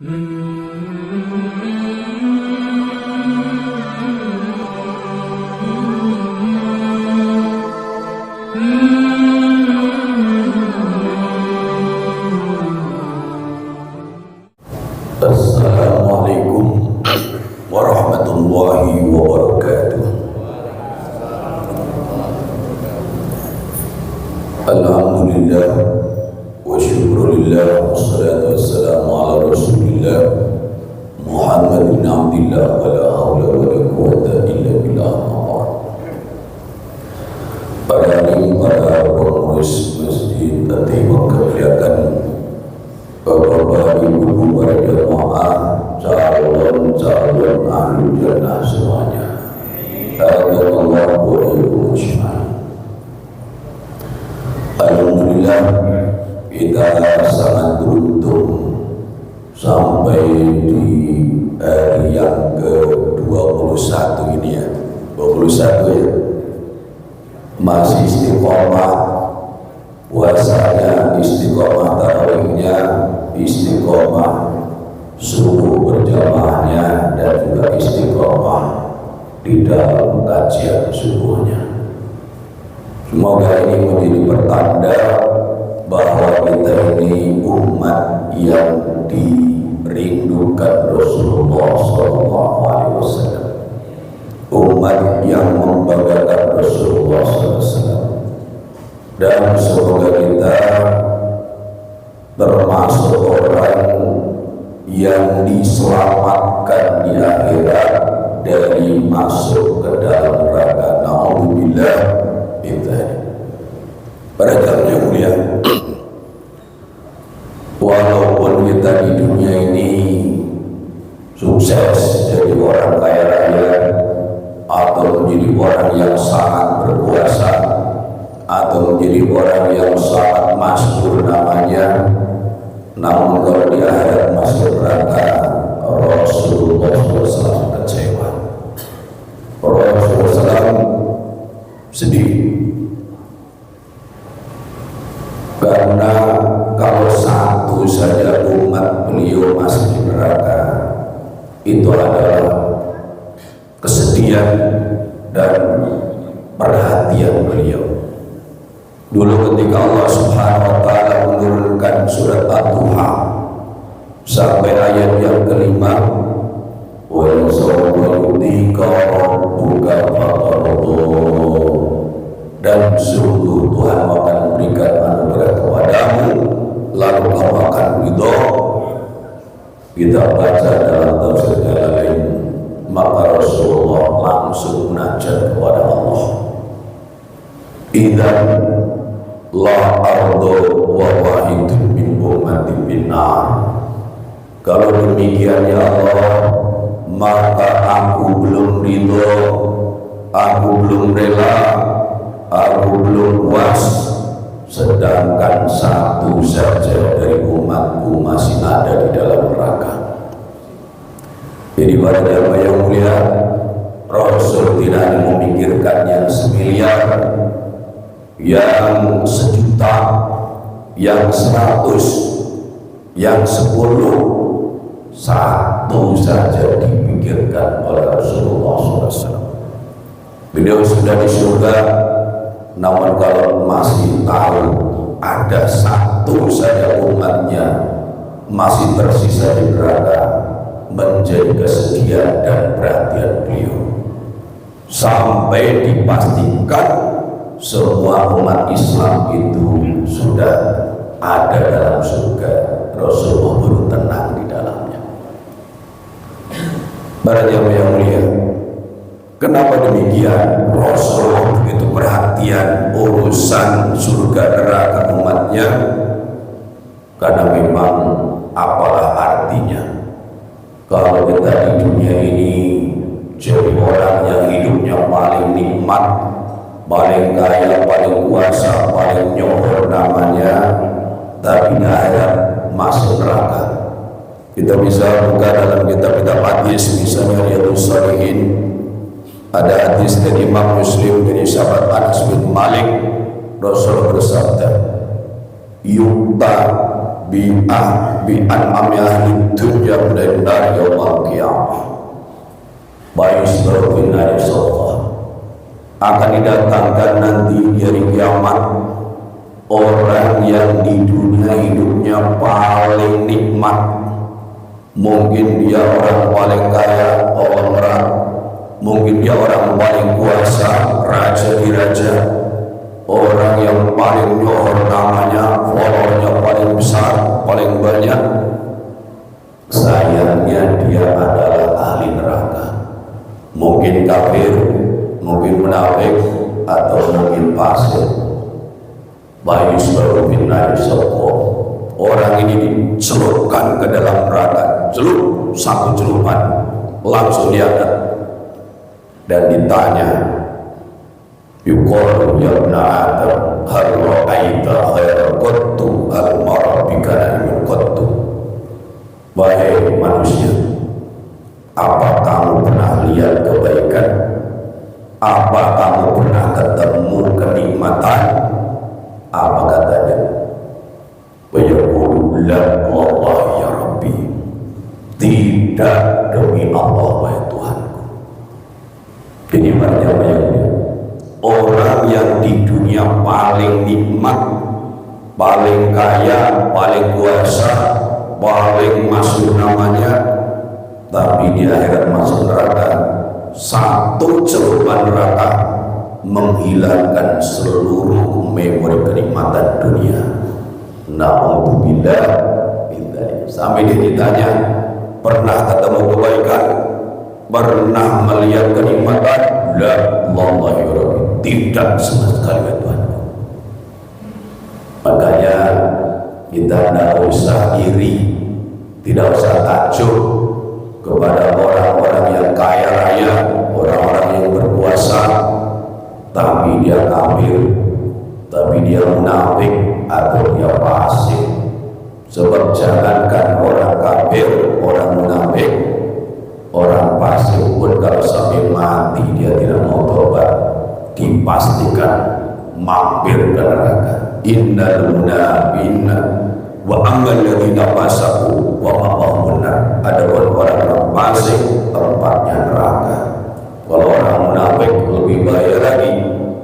Assalamualaikum warahmatullahi wabarakatuh. Alhamdulillah wa syukurillah, wassalatu wassalamu ala rasulillah Muhammad bin Abdillah, wa la hawla wa la quwwata illa billah. Para pengurus masjid Tatimah kemuliaan, Bapak Ibu para jemaah, calon ahli jannah semuanya. Allah Alhamdulillah, kita sangat beruntung sampai di hari yang ke-21 ini ya. 21 ya. Masih istiqomah puasanya, istiqomah tarawihnya, istiqomah subuh berjamaahnya, dan juga istiqomah di dalam kajian subuhnya. Semoga ini menjadi pertanda bahwa kita ini umat yang dirindukan Rasulullah SAW, umat yang membanggakan Rasulullah SAW. Dan semoga kita termasuk orang yang diselamatkan di akhirat dari masuk ke dalam neraka. Na'udzubillah. Para jamaah yang mulia, walaupun kita di dunia ini sukses jadi orang kaya raya, atau menjadi orang yang sangat berkuasa, atau menjadi orang yang sangat masyhur namanya, namun kalau di akhirat masuk neraka, Rasulullah SAW kecewa. Rasulullah SAW sedih, karena kalau satu saja umat beliau masih di neraka, itu adalah kesedihan dan perhatian beliau. Dulu ketika Allah Subhanahu wa ta'ala menurunkan surat Ad-Duha sampai ayat yang kelima, wa yasawwalutika rabbuka fatarduh, dan sungguh Tuhan akan memberikan anugerah kepadamu lalu kamu akan ridho. Kita baca dalam tafsir Jalalain, maka Rasulullah langsung munajat kepada Allah, idzan la ardu wa wahidun min ummati binnar. Kalau demikian ya Allah, maka aku belum ridho, aku belum rela, aku belum puas sedangkan satu saja dari umatku masih ada di dalam neraka. Jadi pada jamaah yang mulia, Rasul tidak memikirkan yang semiliar, yang sejuta, yang 100, yang 10, satu saja dipikirkan oleh Rasulullah SAW. Beliau sudah di surga, namun kalau masih tahu ada satu saja umatnya masih tersisa di neraka, menjadi kesedihan dan perhatian beliau, sampai dipastikan semua umat Islam itu sudah ada dalam surga. Rasulullah baru tenang di dalamnya. Para jamaah yang mulia, kenapa demikian? Rasulullah begitu perhatian urusan surga neraka umatnya, karena memang apalah artinya kalau kita di dunia ini jadi orang yang hidupnya paling nikmat, paling kaya, paling kuasa, paling nyohor namanya, tapi tidak ada masuk neraka. Kita bisa buka dalam kitab-kitab hadis, misalnya Riyadhus Shalihin, ada hadis dari Imam Muslim dari sahabat Anas bin Malik, Rasul bersabda, "Yu'ta bi bi an'ami ahli dunya dan dari yaumil qiyamah. Bayus berbinar sofa akan didatangkan nanti di hari kiamat orang yang di dunia hidupnya paling nikmat. Mungkin dia orang paling kaya, orang mungkin dia orang paling kuasa, raja di raja, orang yang paling nyohor namanya, followernya paling besar, paling banyak. Sayangnya dia adalah ahli neraka. Mungkin kafir, mungkin munafik, atau mungkin fasik. Bayus baru binar sopo. Orang ini dicelupkan ke dalam neraka, celup satu celupan, langsung diangkat dan ditanya, yuqalu ya ibna Adam hal ra'aita khairan qattu hal mara bika na'iman qattu. Wahai manusia, apa kamu pernah lihat kebaikan? Apa kamu pernah ketemu kenikmatan? Apa katanya? Wa yaqulu la wallahi ya Rabbi, tidak demi Allah wahai Tuhanku. Ini banyak orang yang di dunia paling nikmat, paling kaya, paling kuasa, paling masuk namanya, tapi di akhirat masuk neraka. Satu celupan neraka menghilangkan seluruh memori kenikmatan dunia. Na'udzubillah min dzalik. Sampai dia ditanya, pernah ketemu kebaikan? Pernah melihat kenikmatan? La wallahi rabbi, tidak sama sekali ya Tuhan. Makanya kita tidak usah iri, tidak usah takjub kepada orang-orang yang kaya raya, orang-orang yang berkuasa, tapi dia kafir, tapi dia munafik atau dia fasik. Sebab jangankan orang kafir, orang munafik, orang fasik pun kalau sampai mati dia tidak mau tobat, dipastikan mampir ke neraka. Innal munafiqina wa ammal ladzina fasaku wa ma'ahum nar. Ada orang fasik tempatnya neraka. Kalau orang munafik lebih bahaya lagi.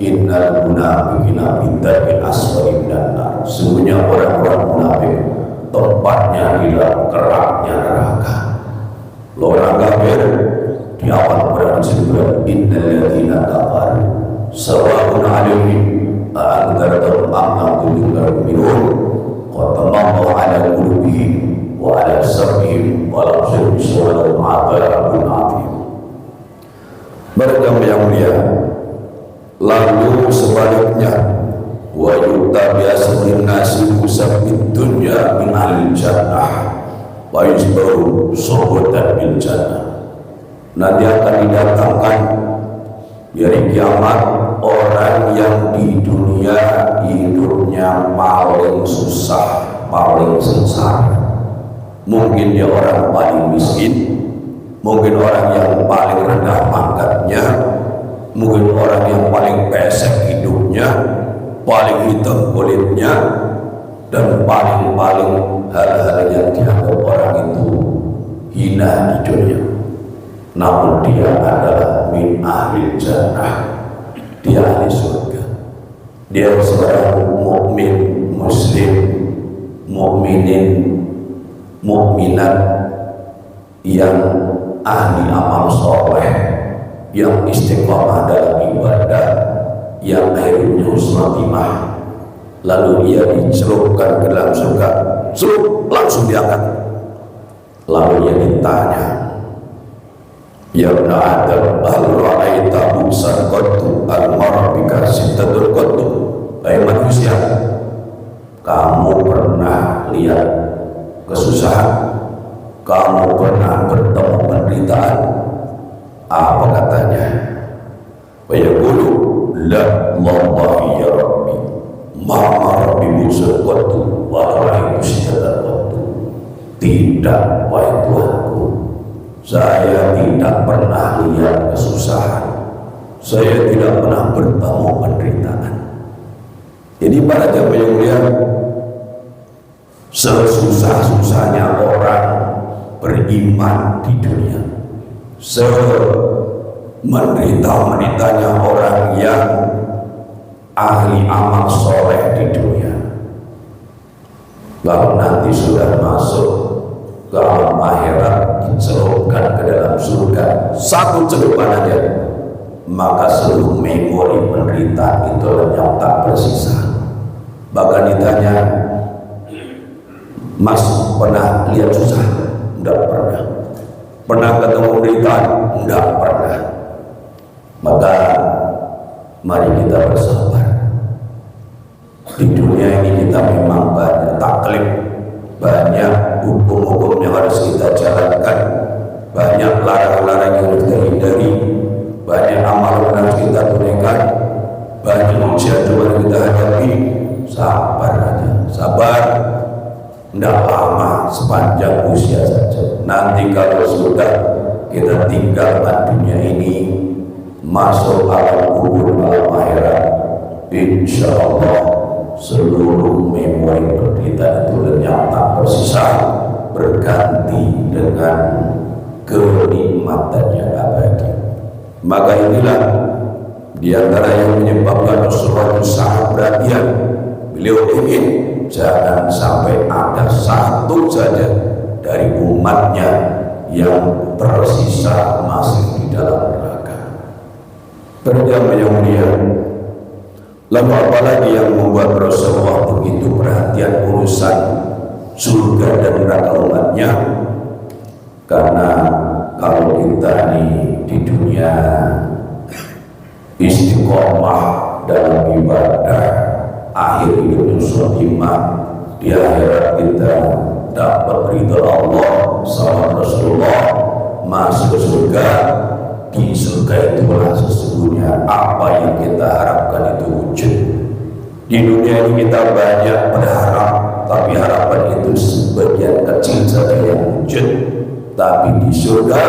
Innal munafiqina fi darkil asfali minan nar. Sesungguhnya orang-orang munafik tempatnya di dalam keraknya neraka. Orang kafir di awal Quran disebut innal ladzina kafaru sawa'un 'alaihim a'andzartahum am lam tunzirhum minhum qatamallahu 'ala qulubihim wa 'ala sam'ihim wa la yubsirun wa lahum 'adzabun 'adzim. Beragam yang mulia. Lalu sebaliknya, wa yutabi'asun nasi musabbid dunya min ahli jannah wa yusbaru sohbatan bil jannah. Nanti akan didatangkan dari kiamat orang yang di dunia hidupnya paling susah, paling sengsara. Mungkin dia orang paling miskin, mungkin orang yang paling rendah pangkatnya, mungkin orang yang paling pesek hidupnya, paling hitam kulitnya, dan paling hal-hal yang dianggap orang itu hina di dunia. Namun dia adalah min ahli jannah, dia ahli surga. Dia seorang mukmin, muslim, mukminin, mukminat yang ahli amal soleh, yang istiqomah dalam ibadah, yang akhirnya husnatimah. Lalu ia dicelupkan ke dalam surga, celup langsung diangkat. Lalu ia ditanya, ya ibna Adam hal ra'aita bu'san qattu al-mara bika sittatul qattu. Hai manusia, kamu pernah lihat kesusahan? Kamu pernah bertemu penderitaan? Apa katanya? Wa yaqulu la wallahi ya Rabbi ma rabbi bu'san qattu wa ra'aitu sittatul qattu. Tidak, wahai Tuhanku, saya tidak pernah lihat kesusahan, saya tidak pernah bertemu penderitaan. Jadi para jamaah yang mulia, sesusah-susahnya orang beriman di dunia, semenderita-menderitanya orang yang ahli amal soleh di dunia. Kalau nanti sudah masuk ke alam akhirat, dicelupkan ke dalam surga, satu celupan aja, maka seluruh memori penderitaan itu lenyap tak bersisa. Bahkan ditanya, Mas pernah lihat susah? Tidak pernah. Pernah ketemu penderitaan? Tidak pernah. Maka mari kita bersabar. Di dunia ini kita memang banyak taklif, banyak hukum-hukum yang harus kita jalankan, banyak larang-larang yang harus kita hindari, banyak amal yang harus kita tunaikan, banyak ujian yang harus kita hadapi. Sabar aja, sabar. Tidak lama, sepanjang usia saja. Nanti kalau sudah kita tinggalkan dunia ini, masuk alam kubur, alam akhirat, insya Allah seluruh memori penderitaan itu lenyap tak bersisa, berganti dengan kenikmatan yang abadi. Maka inilah di antara yang menyebabkan Rasulullah sangat perhatian. Beliau ingin jangan sampai ada satu saja dari umatnya yang tersisa masih di dalam neraka. Terjamah yang mulia, lalu apalagi yang membuat Rasulullah begitu perhatian urusan surga dan neraka umatnya? Karena kalau kita di dunia istiqomah dalam ibadah, akhir hidup khotimah, di akhirat kita dapat ridha Allah sama Rasulullah, masuk surga. Di surga itulah sesungguhnya apa yang kita harapkan itu wujud. Di dunia ini kita banyak berharap, tapi harapan itu sebagian kecil saja yang wujud. Tapi di surga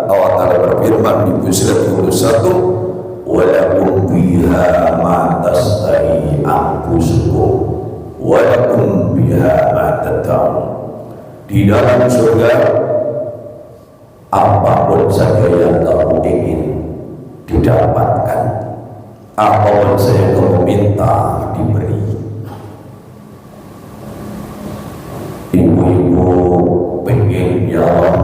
Allah Ta'ala berfirman di Fussilat 21, walakum biha ma tastahi anfusukum walakum biha ma tad'un. Di dalam surga apapun saja yang kamu ingin didapatkan, apapun saja kamu minta diberi. Ibu-ibu pengen ya Allah,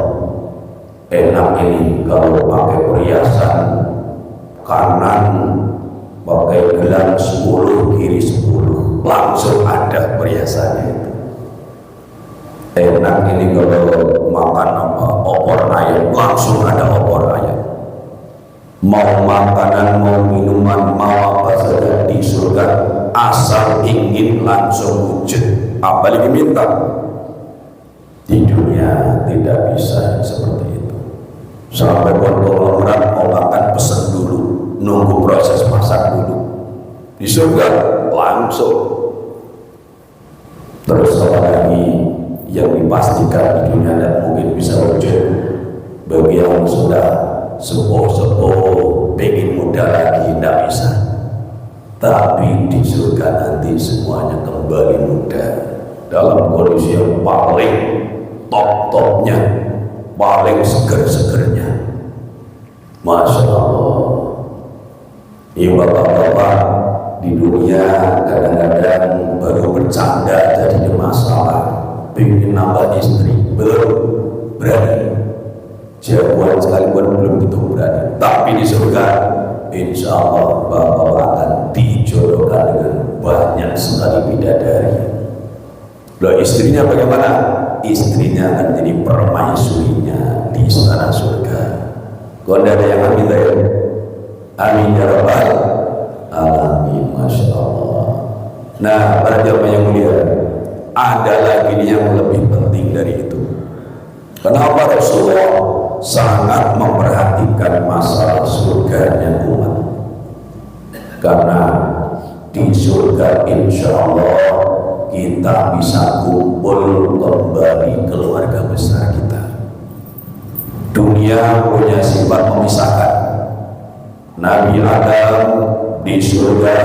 enak ini kalau pakai perhiasan kanan pakai gelang 10, kiri 10, langsung ada perhiasannya itu. Enak ini kalau makan opor ayam, langsung ada opor ayam. Mau makanan, mau minuman, mau apa saja di surga, asal ingin langsung wujud. Apalagi minta. Di dunia tidak bisa seperti itu. Sampai konglomerat mau makan pesan dulu, nunggu proses masak dulu. Di surga langsung. Terus apa lagi yang dipastikan di dunia dan mungkin bisa wujud bagi yang sudah sepuh-sepuh pengen muda lagi tidak bisa. Tapi di surga nanti semuanya kembali muda dalam kondisi yang paling top-topnya, paling seger-segernya. Masya Allah. Ini bapak-bapak di dunia kadang-kadang baru bercanda jadi masalah, pengen nambah istri belum berani, jagoan sekalipun belum tentu berani. Tapi di surga insya Allah bapak akan dijodohkan dengan banyak sekali bidadari. Loh, istrinya bagaimana? Istrinya akan jadi permaisurinya di istana surga. Kau ada yang amin ya? Amin ya rabbal alamin. Masya Allah. Nah, para jamaah yang mulia, ada lagi yang lebih penting dari itu. Kenapa Rasulullah sangat memperhatikan masalah surganya umat? Karena di surga insya Allah kita bisa kumpul kembali keluarga besar kita. Dunia punya sifat memisahkan. Nabi Adam di surga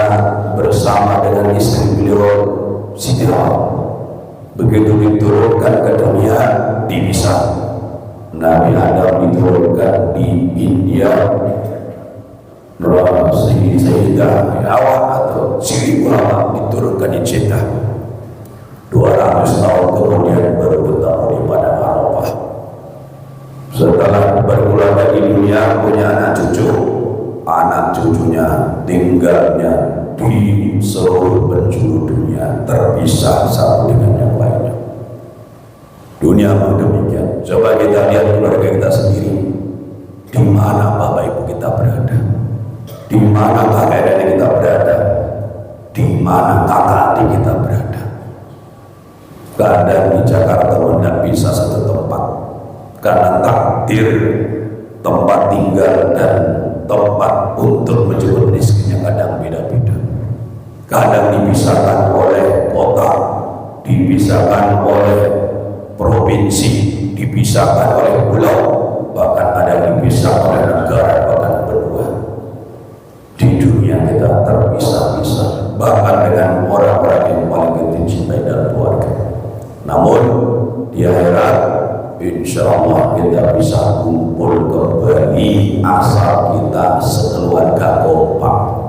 bersama dengan istri beliau Siti Hawa. Begitu diturunkan ke dunia dipisah. Nabi Adam diturunkan di India, Sayyidah Hawa atau Sri Ulama diturunkan di Jeddah. 200 tahun kemudian baru bertemu di Padang Arafah. Setelah berulama di dunia, punya anak cucunya tinggalnya di seluruh penjuru dunia, terpisah satu dengan yang lainnya. Dunia pun demikian. Coba kita lihat keluarga kita sendiri. Di mana bapak ibu kita berada? Di mana kakek nenek kita berada? Di mana kakak adik kita berada? Kadang di Jakarta tidak bisa satu tempat karena takdir tempat tinggal dan tempat untuk menjemput rezekinya kadang beda-beda. Kadang dipisahkan oleh kota, dipisahkan oleh provinsi, dipisahkan oleh pulau, bahkan ada dipisahkan oleh negara, bahkan benua. Di dunia kita terpisah-pisah, bahkan dengan orang-orang yang paling kita cintai dan keluarga. Namun di akhirat, insya Allah kita bisa kumpul kembali asal kita sekeluarga kompak.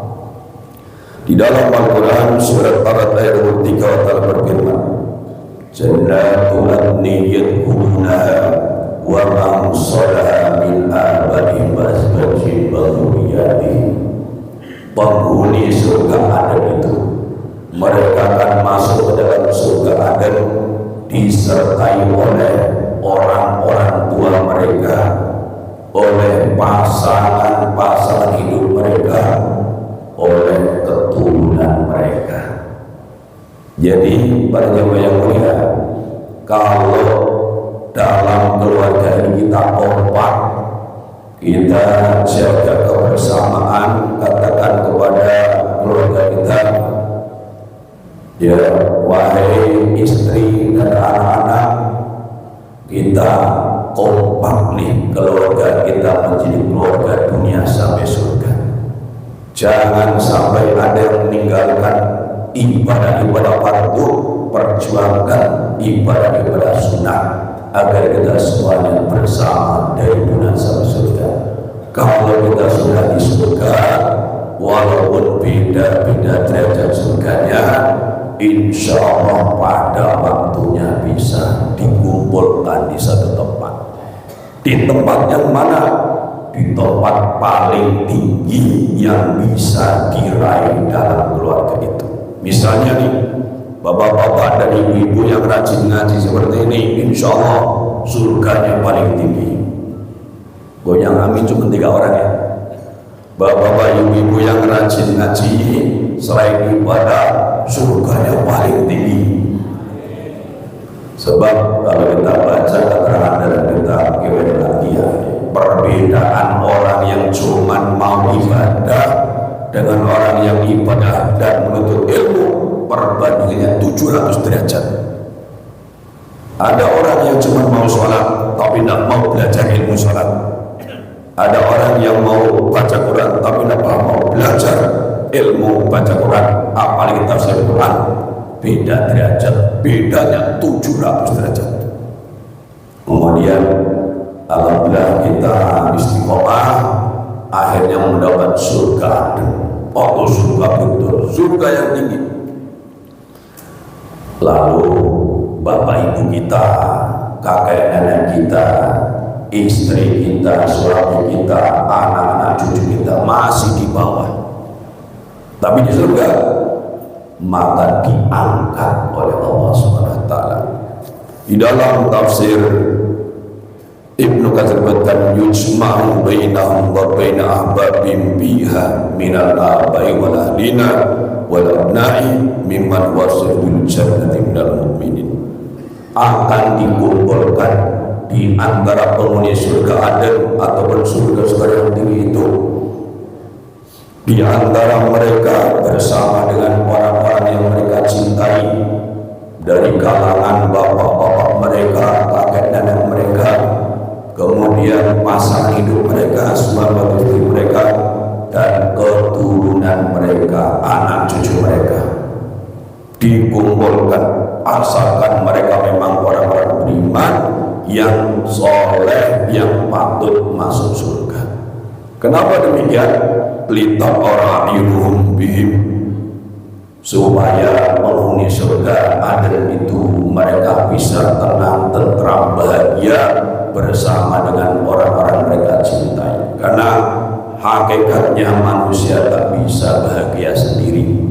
Di dalam Al-Quran surat Tarat ayat 3 Allah berfirman, Jannatu adnin yadkhulunaha wa man salaha min abaihim wa azwajihim wa dzurriyyatihim. Penghuni surga Aden itu mereka akan masuk ke dalam surga Aden disertai oleh orang-orang tua mereka, oleh pasangan-pasangan hidup mereka, oleh keturunan mereka. Jadi para jemaah yang mulia, kalau dalam keluarga ini kita kompak, kita jaga kebersamaan, katakan kepada keluarga kita, ya wahai istri dan anak-anak, kita kompak nih, keluarga kita menjadi keluarga dunia sampai surga. Jangan sampai ada yang meninggalkan ibadah-ibadah fardu, perjuangkan ibadah-ibadah sunnah agar kita semuanya bersama dari dunia sampai surga. Kalau kita sudah di surga, walaupun beda-beda derajat surganya, insya Allah pada waktunya bisa dikumpulkan di satu tempat. Di tempat yang mana? Di tempat paling tinggi yang bisa diraih dalam keluarga itu. Misalnya nih, bapak-bapak dan ibu-ibu yang rajin ngaji seperti ini, insya Allah surganya paling tinggi. Goyang amin cuma 3 orang ya. Bapak-bapak ibu-ibu yang rajin ngaji, selain ibadah, surganya paling tinggi. Sebab kalau kita baca keterangan dalam kitab Kewenangan, perbedaan orang yang cuma mau ibadah dengan orang yang ibadah dan menuntut ilmu, perbandingannya 700 derajat. Ada orang yang cuma mau sholat tapi tidak mau belajar ilmu sholat. Ada orang yang mau baca Quran tapi tidak mau belajar ilmu baca Quran, apalagi tafsir Quran. Beda derajat, bedanya 700 derajat. Kemudian alhamdulillah kita istiqomah, akhirnya mendapat surga. Oh, surga betul, surga yang tinggi. Lalu bapak ibu kita, kakek nenek kita, istri kita, suami kita, anak-anak cucu kita masih di bawah. Tapi di surga maka diangkat oleh Allah Subhanahu wa taala. Di dalam tafsir Ibnu Katsir berkata, yujma'u bainahum wa baina ahbabihim biha minal abai wal ahlina wal abna'i mimman wasilul jannati minal mu'minin. Akan dikumpulkan di antara penghuni surga Aden ataupun surga-surga yang tinggi itu, di antara mereka bersama dengan orang-orang yang mereka cintai dari kalangan bapak-bapak mereka, kakek nenek mereka, kemudian pasangan hidup mereka, suami istri mereka, dan keturunan mereka, anak cucu mereka, dikumpulkan asalkan mereka soleh yang patut masuk surga. Kenapa demikian? Litaqara'irhum bihim, supaya penghuni surga ada itu mereka bisa tenang, tentram, bahagia bersama dengan orang-orang mereka cintai. Karena hakikatnya manusia tak bisa bahagia sendiri.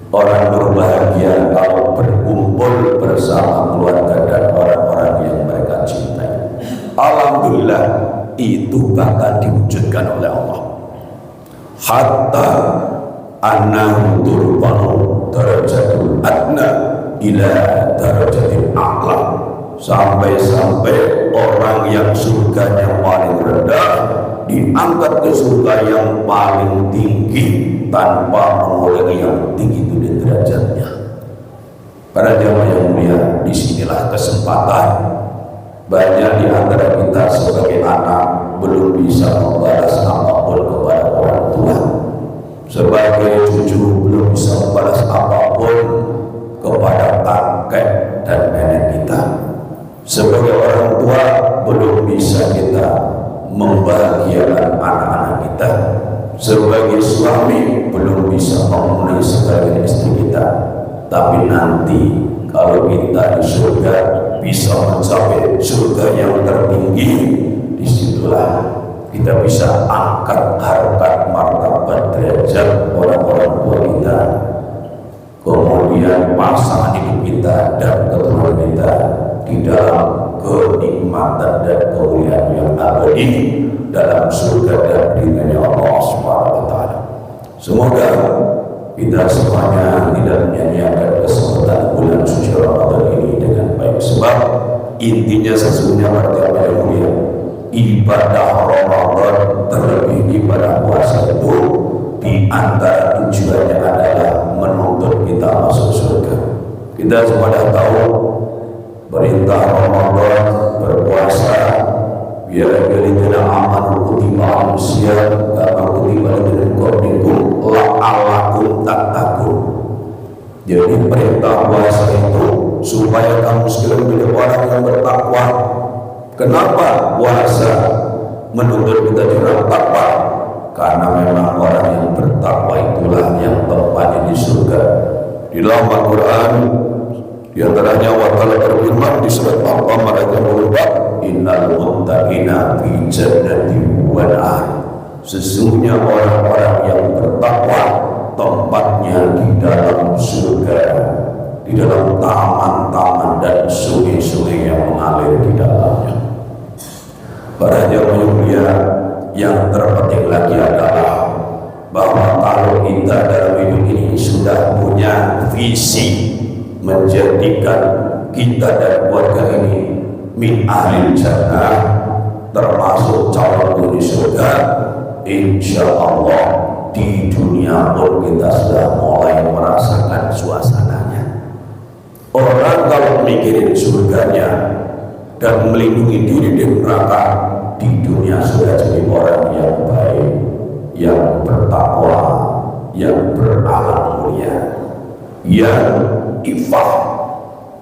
Orang berbahagia kalau berkumpul bersama keluarga dan orang-orang yang mereka cintai. Alhamdulillah itu bakal diwujudkan oleh Allah. Hatta annahu turfa'u darajatul adna ila darajatil a'la, sampai-sampai orang yang surganya paling rendah diangkat ke surga yang paling tinggi tanpa mengurangi yang tinggi itu di derajatnya. Para jamaah yang mulia, disinilah kesempatan banyak di antara kita sebagai anak belum bisa membalas apapun kepada orang tua, sebagai cucu belum bisa membalas apapun kepada kakek dan nenek kita, sebagai orang tua belum bisa kita membahagiakan anak-anak kita, sebagai suami belum bisa memenuhi segala istri kita. Tapi nanti kalau kita di surga bisa mencapai surga yang tertinggi, disitulah kita bisa angkat harkat martabat derajat orang-orang tua kita, kemudian pasangan hidup kita dan keturunan kita di dalam kenikmatan dan kemuliaan yang abadi dalam surga dan ridhonya Allah Subhanahu wa taala. Semoga kita semuanya tidak menyanyiakan kesempatan bulan suci Ramadan ini dengan baik, sebab intinya sesungguhnya pada yang mulia, ibadah Ramadan terlebih ibadah puasa itu di antara tujuannya adalah menuntut kita masuk surga. Kita semua dah tahu perintah Ramadan berpuasa biar tidak aman kutiba manusia karena kutiba dengan qablikum la'allakum tattaqun. Jadi perintah puasa itu supaya kamu sekalian menjadi orang yang bertakwa. Kenapa puasa menuntut kita dalam takwa? Karena memang orang yang bertakwa itulah yang tempatnya di surga. Di dalam Al-Quran di antaranya wakala berfirman di surat Al-Qamar ayat 24, innal muttaqina fi jannatin wa nahar, sesungguhnya orang-orang yang bertakwa tempatnya di dalam surga, di dalam taman-taman dan sungai-sungai yang mengalir di dalamnya. Para jamaah mulia, yang terpenting lagi adalah bahwa kalau kita dalam hidup ini sudah punya visi menjadikan kita dan keluarga ini min ahli jannah, termasuk calon penghuni surga, insya Allah di dunia pun kita sudah mulai merasakan suasananya. Orang kalau mikirin surganya dan melindungi diri dari neraka, di dunia sudah jadi orang yang baik, yang bertakwa, yang berakhlak mulia, yang ifah.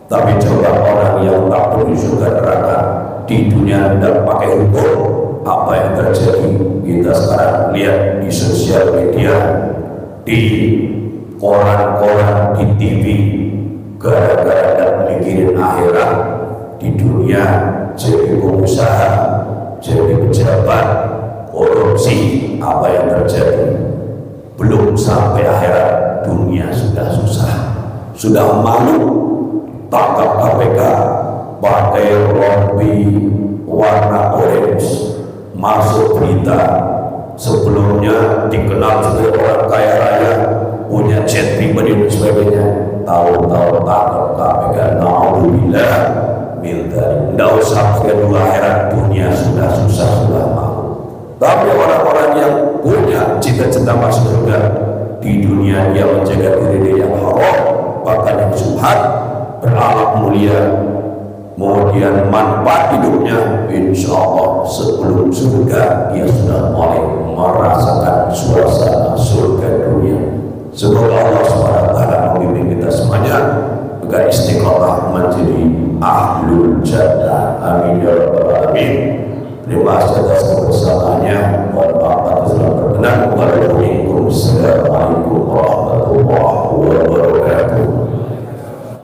Tapi coba orang yang tak perlu surga neraka di dunia dan pakai hukum, apa yang terjadi? Kita sekarang lihat di sosial media, di koran-koran, di TV, gara-gara dan mikirin akhirat di dunia jadi pengusaha, jadi pejabat, korupsi, apa yang terjadi? Belum sampai akhirat dunia sudah susah, sudah malu. Tangkap KPK pakai rompi warna orange, masuk berita. Sebelumnya dikenal sebagai orang kaya raya, punya jet pribadi dan sebagainya. Tahu-tahu tangkap KPK, naudzubillah min dzalik. Tidak usah kedua akhirat, dunia sudah susah, sudah malu. Tapi orang-orang yang punya cita-cita masuk surga, di dunia dia menjaga diri dia yang haram, bahkan yang subhat, berakhlak mulia, kemudian manfaat hidupnya, insya Allah sebelum surga dia sudah mulai merasakan suasana surga dunia. Semoga Allah SWT membimbing kita semuanya agar istiqomah menjadi ahlul jannah. Amin ya rabbal alamin. Terima kasih atas kebersamaannya.